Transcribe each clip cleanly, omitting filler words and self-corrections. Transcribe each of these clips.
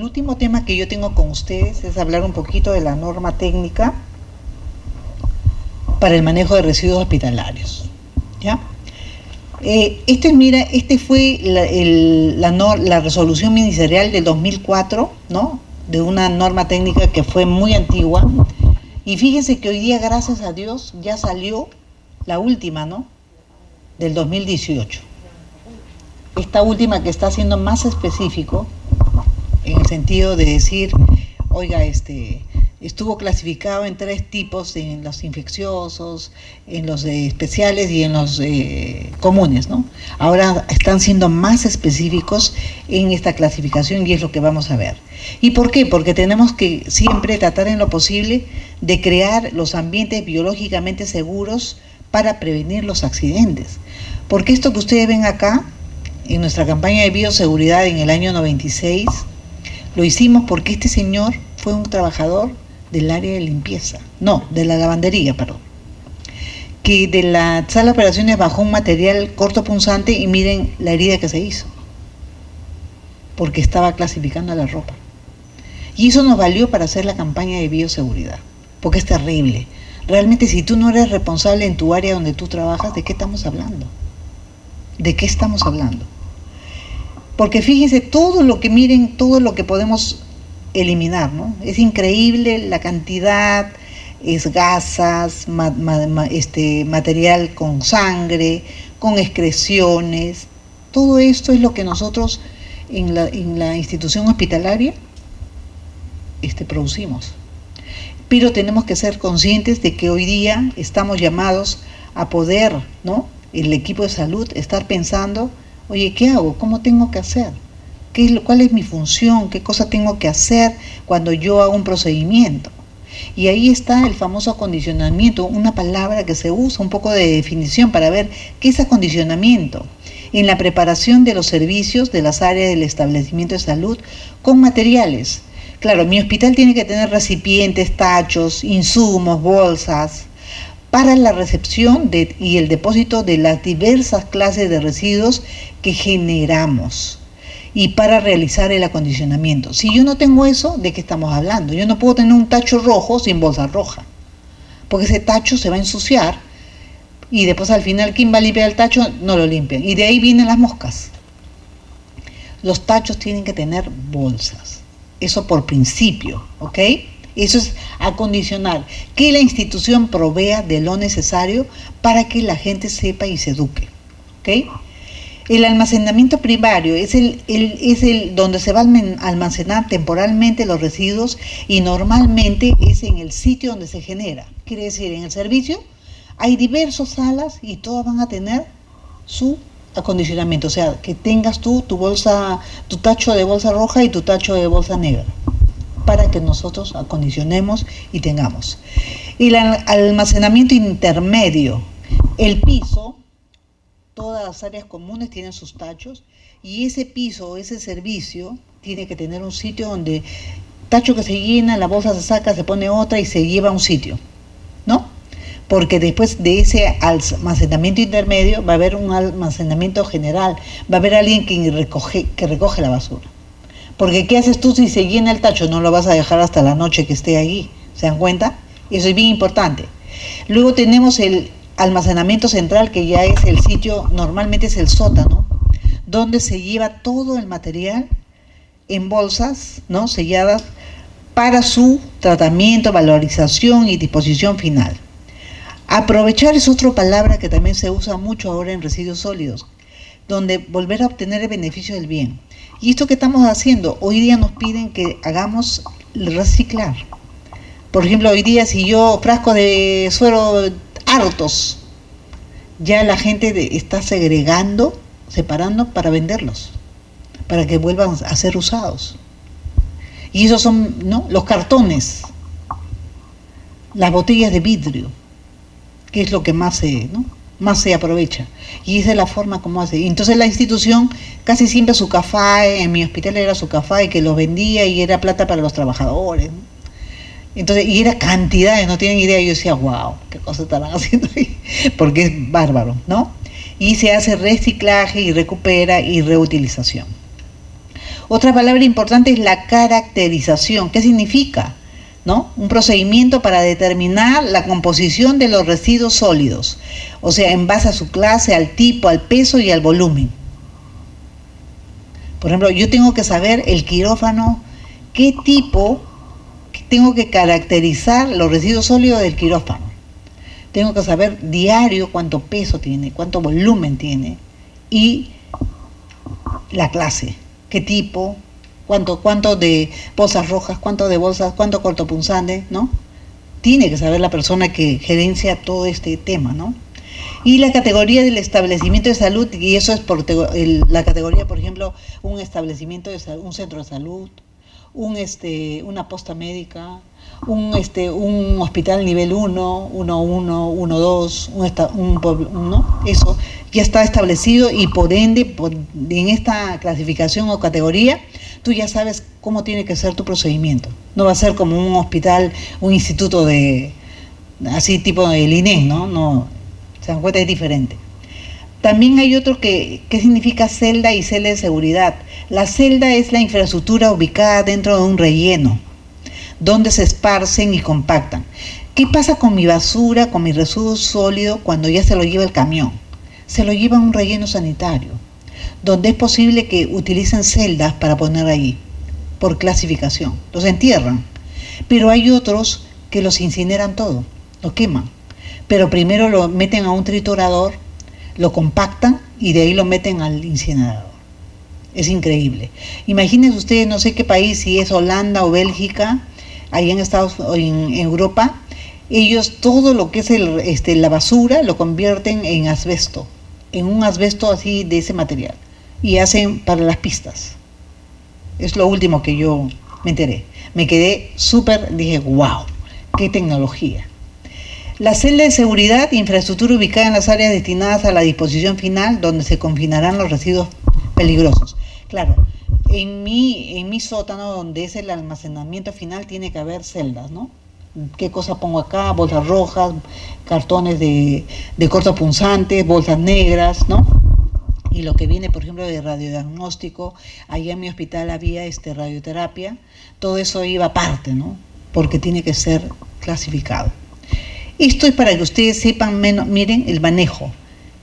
último tema que yo tengo con ustedes es hablar un poquito de la norma técnica para el manejo de residuos hospitalarios, ¿ya? Este fue la resolución ministerial del 2004, ¿no? De una norma técnica que fue muy antigua. Y fíjense que hoy día, gracias a Dios, ya salió la última, ¿no? Del 2018. Esta última que está siendo más específico en el sentido de decir, oiga, estuvo clasificado en 3 tipos, en los infecciosos, en los especiales y en los comunes, ¿no? Ahora están siendo más específicos en esta clasificación y es lo que vamos a ver. ¿Y por qué? Porque tenemos que siempre tratar en lo posible de crear los ambientes biológicamente seguros para prevenir los accidentes. Porque esto que ustedes ven acá, en nuestra campaña de bioseguridad en el año 96, lo hicimos porque este señor fue un trabajador del área de limpieza, no, de la lavandería, perdón, que de la sala de operaciones bajó un material cortopunzante y miren la herida que se hizo, porque estaba clasificando la ropa. Y eso nos valió para hacer la campaña de bioseguridad, porque es terrible. Realmente, si tú no eres responsable en tu área donde tú trabajas, ¿de qué estamos hablando? ¿De qué estamos hablando? Porque fíjense todo lo que podemos eliminar, ¿no? Es increíble la cantidad, es gasas, material con sangre, con excreciones. Todo esto es lo que nosotros en la institución hospitalaria producimos. Pero tenemos que ser conscientes de que hoy día estamos llamados a poder, ¿no? El equipo de salud estar pensando, oye, ¿qué hago? ¿Cómo tengo que hacer? ¿Cuál es mi función? ¿Qué cosa tengo que hacer cuando yo hago un procedimiento? Y ahí está el famoso acondicionamiento, una palabra que se usa, un poco de definición para ver qué es acondicionamiento. En la preparación de los servicios de las áreas del establecimiento de salud con materiales. Claro, mi hospital tiene que tener recipientes, tachos, insumos, bolsas, para la recepción y el depósito de las diversas clases de residuos que generamos y para realizar el acondicionamiento. Si yo no tengo eso, ¿de qué estamos hablando? Yo no puedo tener un tacho rojo sin bolsa roja, porque ese tacho se va a ensuciar y después al final, ¿quién va a limpiar el tacho? No lo limpian. Y de ahí vienen las moscas. Los tachos tienen que tener bolsas. Eso por principio, ¿ok? Eso es acondicionar, que la institución provea de lo necesario para que la gente sepa y se eduque, ¿ok? El almacenamiento primario es el donde se va a almacenar temporalmente los residuos y normalmente es en el sitio donde se genera. Quiere decir, en el servicio hay diversas salas y todas van a tener su acondicionamiento, o sea, que tengas tú tu tacho de bolsa roja y tu tacho de bolsa negra, para que nosotros acondicionemos y tengamos. El almacenamiento intermedio, el piso, todas las áreas comunes tienen sus tachos y ese piso, ese servicio, tiene que tener un sitio donde tacho que se llena, la bolsa se saca, se pone otra y se lleva a un sitio, ¿no? Porque después de ese almacenamiento intermedio va a haber un almacenamiento general, va a haber alguien que recoge la basura. Porque ¿qué haces tú si se llena el tacho? No lo vas a dejar hasta la noche que esté allí. ¿Se dan cuenta? Eso es bien importante. Luego tenemos el almacenamiento central, que ya es el sitio, normalmente es el sótano, donde se lleva todo el material en bolsas, ¿no? Selladas para su tratamiento, valorización y disposición final. Aprovechar es otra palabra que también se usa mucho ahora en residuos sólidos, donde volver a obtener el beneficio del bien. ¿Y esto que estamos haciendo? Hoy día nos piden que hagamos reciclar. Por ejemplo, hoy día si yo frasco de suero hartos, ya la gente está segregando, separando para venderlos, para que vuelvan a ser usados. Y esos son, ¿no?, los cartones, las botellas de vidrio, que es lo que más se aprovecha. Y esa es la forma como hace. Entonces la institución, casi siempre su CAFAE, en mi hospital era su CAFAE que los vendía y era plata para los trabajadores, ¿no? Entonces, y era cantidades, no tienen idea. Yo decía, wow, qué cosas estarán haciendo ahí, porque es bárbaro, ¿no? Y se hace reciclaje y recupera y reutilización. Otra palabra importante es la caracterización. ¿Qué significa? ¿No? Un procedimiento para determinar la composición de los residuos sólidos, o sea, en base a su clase, al tipo, al peso y al volumen. Por ejemplo, yo tengo que saber el quirófano, qué tipo, tengo que caracterizar los residuos sólidos del quirófano. Tengo que saber diario cuánto peso tiene, cuánto volumen tiene y la clase, qué tipo, cuánto de bolsas rojas, cuánto de bolsas, cuánto cortopunzantes, ¿no? Tiene que saber la persona que gerencia todo este tema, ¿no? Y la categoría del establecimiento de salud, y eso es por la categoría, por ejemplo, un establecimiento de salud, un centro de salud, una posta médica, un hospital nivel 1, 1-1, 1-2, ¿no? Eso ya está establecido y por ende, en esta clasificación o categoría, tú ya sabes cómo tiene que ser tu procedimiento. No va a ser como un hospital, un instituto así tipo el INEM, ¿no? No, se dan cuenta, es diferente. También hay otro que significa celda y celda de seguridad. La celda es la infraestructura ubicada dentro de un relleno, donde se esparcen y compactan. ¿Qué pasa con mi basura, con mi residuo sólido cuando ya se lo lleva el camión? Se lo lleva a un relleno sanitario, donde es posible que utilicen celdas para poner ahí, por clasificación. Los entierran. Pero hay otros que los incineran todo, lo queman. Pero primero lo meten a un triturador, lo compactan y de ahí lo meten al incinerador. Es increíble. Imagínense ustedes, no sé qué país, si es Holanda o Bélgica, ahí en Europa, ellos todo lo que es la basura lo convierten en asbesto, en un asbesto así de ese material, y hacen para las pistas. Es lo último que yo me enteré. Me quedé súper, dije, wow, qué tecnología. La celda de seguridad, infraestructura ubicada en las áreas destinadas a la disposición final, donde se confinarán los residuos peligrosos. Claro, en mi sótano, donde es el almacenamiento final, tiene que haber celdas, ¿no? ¿Qué cosa pongo acá? Bolsas rojas, cartones de cortopunzantes, bolsas negras, ¿no? Y lo que viene, por ejemplo, de radiodiagnóstico, allá en mi hospital había radioterapia, todo eso iba aparte, ¿no? Porque tiene que ser clasificado. Esto es para que ustedes sepan, miren, el manejo.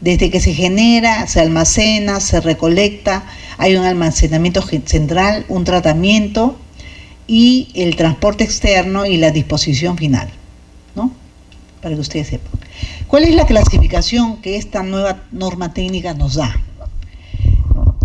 Desde que se genera, se almacena, se recolecta, hay un almacenamiento central, un tratamiento y el transporte externo y la disposición final, ¿no? Para que ustedes sepan. ¿Cuál es la clasificación que esta nueva norma técnica nos da?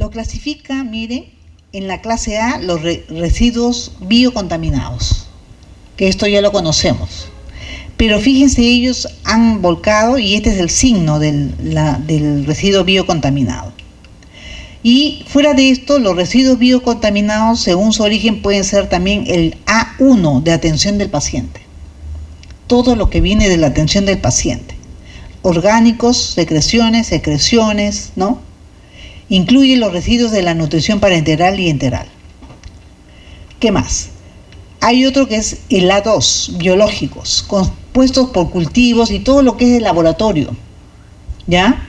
Lo clasifica, miren, en la clase A, los residuos biocontaminados, que esto ya lo conocemos. Pero fíjense, ellos han volcado, y este es el signo del residuo biocontaminado. Y fuera de esto, los residuos biocontaminados, según su origen, pueden ser también el A1 de atención del paciente. Todo lo que viene de la atención del paciente. Orgánicos, secreciones, ¿no? Incluye los residuos de la nutrición parenteral y enteral. ¿Qué más? Hay otro que es el A2, biológicos, compuestos por cultivos y todo lo que es el laboratorio, ¿ya?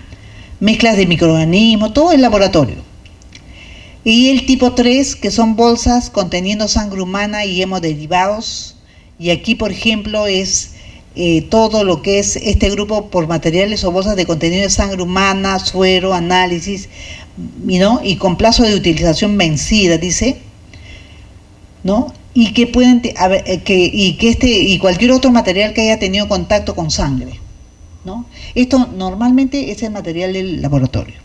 Mezclas de microorganismos, todo el laboratorio. Y el tipo 3, que son bolsas conteniendo sangre humana y hemoderivados. Y aquí, por ejemplo, es todo lo que es este grupo por materiales o bolsas de contenido de sangre humana, suero, análisis, ¿no? Y con plazo de utilización vencida, dice, ¿no? Y que pueden y cualquier otro material que haya tenido contacto con sangre, ¿no? Esto normalmente es el material del laboratorio.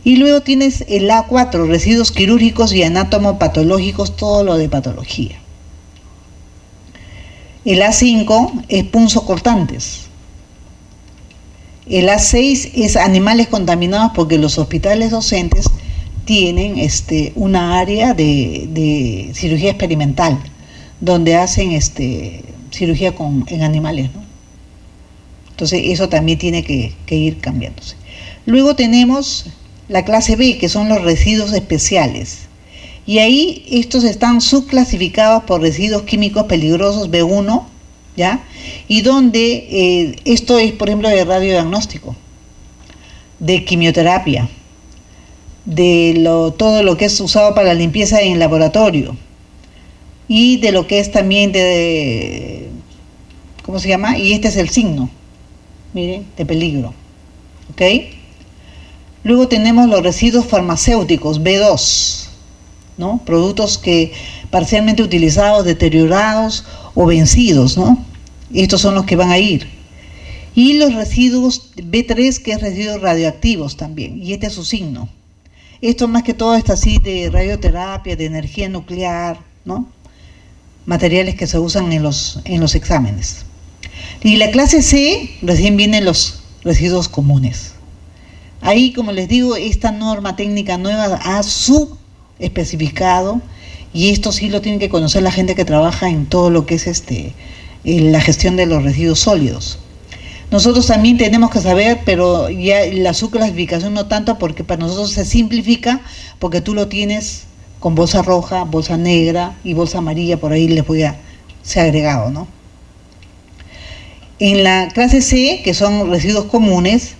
Y luego tienes el A4, residuos quirúrgicos y anatomopatológicos, todo lo de patología. El A5 es punzocortantes. El A6 es animales contaminados, porque los hospitales docentes tienen una área de cirugía experimental, donde hacen cirugía en animales, ¿no? Entonces eso también tiene que ir cambiándose. Luego tenemos la clase B, que son los residuos especiales. Y ahí estos están subclasificados por residuos químicos peligrosos B1, ¿ya? Y donde esto es, por ejemplo, de radiodiagnóstico, de quimioterapia, todo lo que es usado para la limpieza en laboratorio y de lo que es también ¿cómo se llama? Y este es el signo, miren, de peligro, ¿ok? Luego tenemos los residuos farmacéuticos, B2, ¿no? Productos que parcialmente utilizados, deteriorados o vencidos, ¿no? Estos son los que van a ir. Y los residuos B3, que es residuos radioactivos también, y este es su signo. Esto más que todo está así de radioterapia, de energía nuclear, ¿no? Materiales que se usan en los exámenes. Y la clase C, recién vienen los residuos comunes. Ahí, como les digo, esta norma técnica nueva ha subespecificado, y esto sí lo tiene que conocer la gente que trabaja en todo lo que es la gestión de los residuos sólidos. Nosotros también tenemos que saber, pero ya la subclasificación no tanto, porque para nosotros se simplifica, porque tú lo tienes con bolsa roja, bolsa negra y bolsa amarilla, por ahí les voy a ser agregado, ¿no? En la clase C, que son residuos comunes,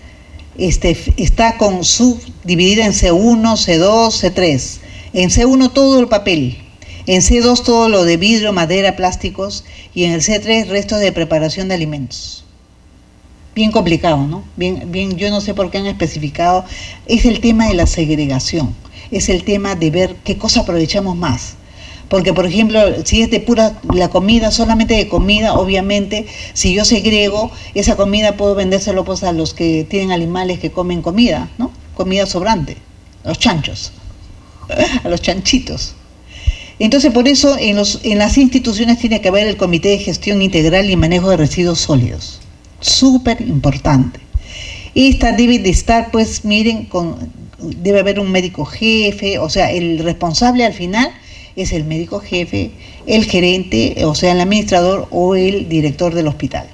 está subdividida en C1, C2, C3. En C1 todo el papel, en C2 todo lo de vidrio, madera, plásticos, y en el C3 restos de preparación de alimentos. Bien complicado, ¿no? Bien, yo no sé por qué han especificado. Es el tema de la segregación, es el tema de ver qué cosa aprovechamos más. Porque, por ejemplo, si es de pura la comida, solamente de comida, obviamente, si yo segrego, esa comida puedo vendérselo pues a los que tienen animales que comen comida, ¿no? Comida sobrante, a los chanchos, a los chanchitos. Entonces, por eso, en las instituciones tiene que haber el Comité de Gestión Integral y Manejo de Residuos Sólidos. Súper importante. Esta debe de estar, pues, miren, debe haber un médico jefe, o sea, el responsable al final es el médico jefe, el gerente, o sea, el administrador o el director del hospital.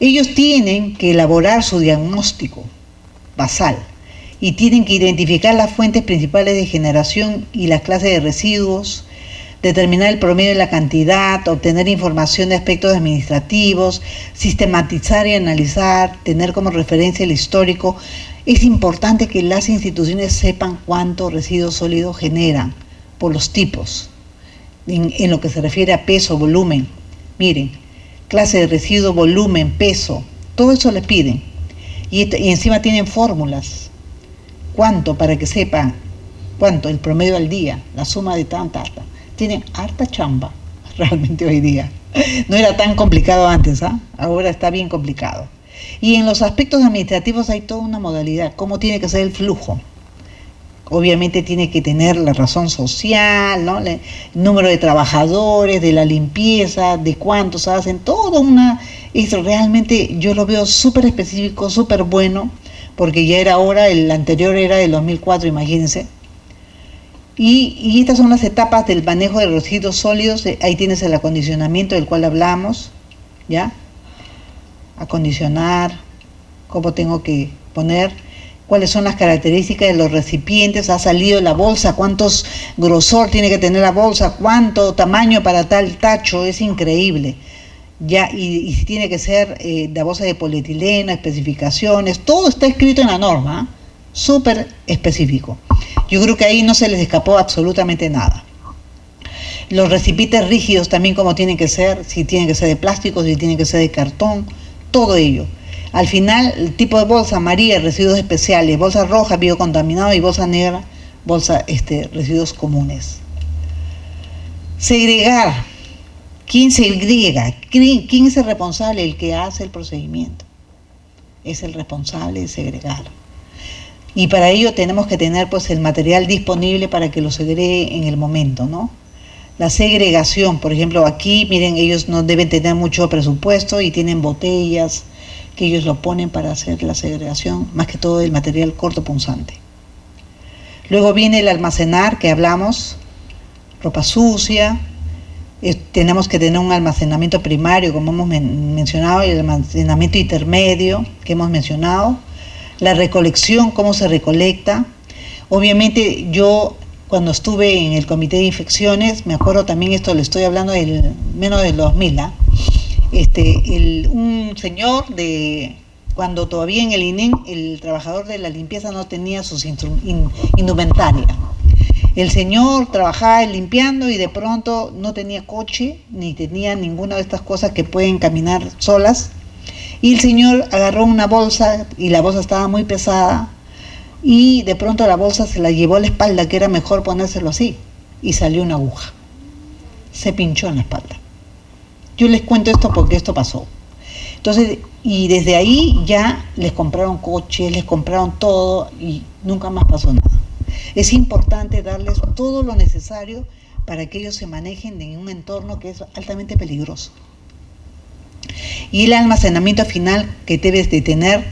Ellos tienen que elaborar su diagnóstico basal y tienen que identificar las fuentes principales de generación y las clases de residuos, determinar el promedio de la cantidad, obtener información de aspectos administrativos, sistematizar y analizar, tener como referencia el histórico. Es importante que las instituciones sepan cuántos residuos sólidos generan por los tipos, en lo que se refiere a peso, volumen. Miren, clase de residuo, volumen, peso, todo eso les piden. Y encima tienen fórmulas. ¿Cuánto? Para que sepan cuánto, el promedio al día, la suma de tanta. Tienen harta chamba realmente hoy día. No era tan complicado antes, ¿ah? Ahora está bien complicado. Y en los aspectos administrativos hay toda una modalidad, cómo tiene que ser el flujo. Obviamente tiene que tener la razón social, ¿no? El número de trabajadores, de la limpieza, de cuántos hacen, eso realmente yo lo veo súper específico, súper bueno, porque ya era hora, el anterior era del 2004, imagínense. Y estas son las etapas del manejo de residuos sólidos. Ahí tienes el acondicionamiento del cual hablamos, ¿ya? Acondicionar, cómo tengo que poner, cuáles son las características de los recipientes, ha salido la bolsa, cuántos grosor tiene que tener la bolsa, cuánto tamaño para tal tacho, es increíble. Ya, y si tiene que ser la bolsa de polietileno, especificaciones, todo está escrito en la norma, súper específico. Yo creo que ahí no se les escapó absolutamente nada. Los recipientes rígidos también como tienen que ser, si tienen que ser de plástico, si tienen que ser de cartón, todo ello. Al final, el tipo de bolsa amarilla, residuos especiales, bolsa roja, biocontaminado, y bolsa negra, residuos comunes. Segregar. ¿Quién segrega? ¿Quién es el responsable? El que hace el procedimiento. Es el responsable de segregar. Y para ello tenemos que tener pues el material disponible para que lo segregue en el momento, ¿no? La segregación, por ejemplo, aquí, miren, ellos no deben tener mucho presupuesto y tienen botellas que ellos lo ponen para hacer la segregación, más que todo el material cortopunzante. Luego viene el almacenar, que hablamos, ropa sucia. Tenemos que tener un almacenamiento primario, como hemos mencionado, y el almacenamiento intermedio, que hemos mencionado. La recolección, cómo se recolecta. Obviamente yo cuando estuve en el comité de infecciones, me acuerdo también, esto le estoy hablando del menos del 2000, un señor de cuando todavía en el INEM el trabajador de la limpieza no tenía sus indumentaria. El señor trabajaba limpiando y de pronto no tenía coche ni tenía ninguna de estas cosas que pueden caminar solas. Y el señor agarró una bolsa y la bolsa estaba muy pesada y de pronto la bolsa se la llevó a la espalda, que era mejor ponérselo así, y salió una aguja. Se pinchó en la espalda. Yo les cuento esto porque esto pasó. Entonces, y desde ahí ya les compraron coches, les compraron todo y nunca más pasó nada. Es importante darles todo lo necesario para que ellos se manejen en un entorno que es altamente peligroso. Y el almacenamiento final que debes de tener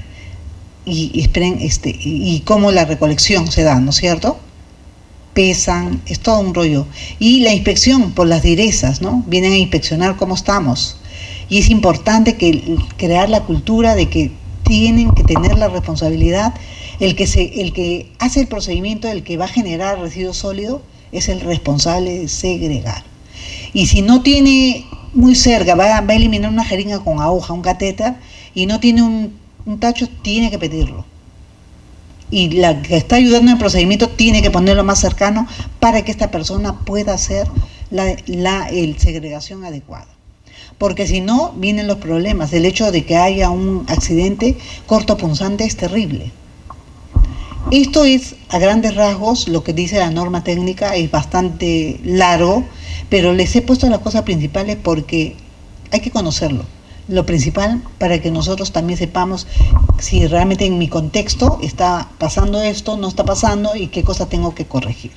y cómo la recolección se da, ¿no es cierto? Pesan, es todo un rollo. Y la inspección por las direzas, ¿no? Vienen a inspeccionar cómo estamos. Y es importante crear la cultura de que tienen que tener la responsabilidad. El que hace el procedimiento, el que va a generar residuo sólido, es el responsable de segregar. Y si no tiene muy cerca, va a eliminar una jeringa con aguja, un catéter, y no tiene un tacho, tiene que pedirlo. Y la que está ayudando en el procedimiento tiene que ponerlo más cercano para que esta persona pueda hacer la segregación adecuada. Porque si no, vienen los problemas. El hecho de que haya un accidente cortopunzante es terrible. Esto es, a grandes rasgos, lo que dice la norma técnica. Es bastante largo, pero les he puesto las cosas principales porque hay que conocerlo. Lo principal para que nosotros también sepamos si realmente en mi contexto está pasando esto, no está pasando y qué cosa tengo que corregir.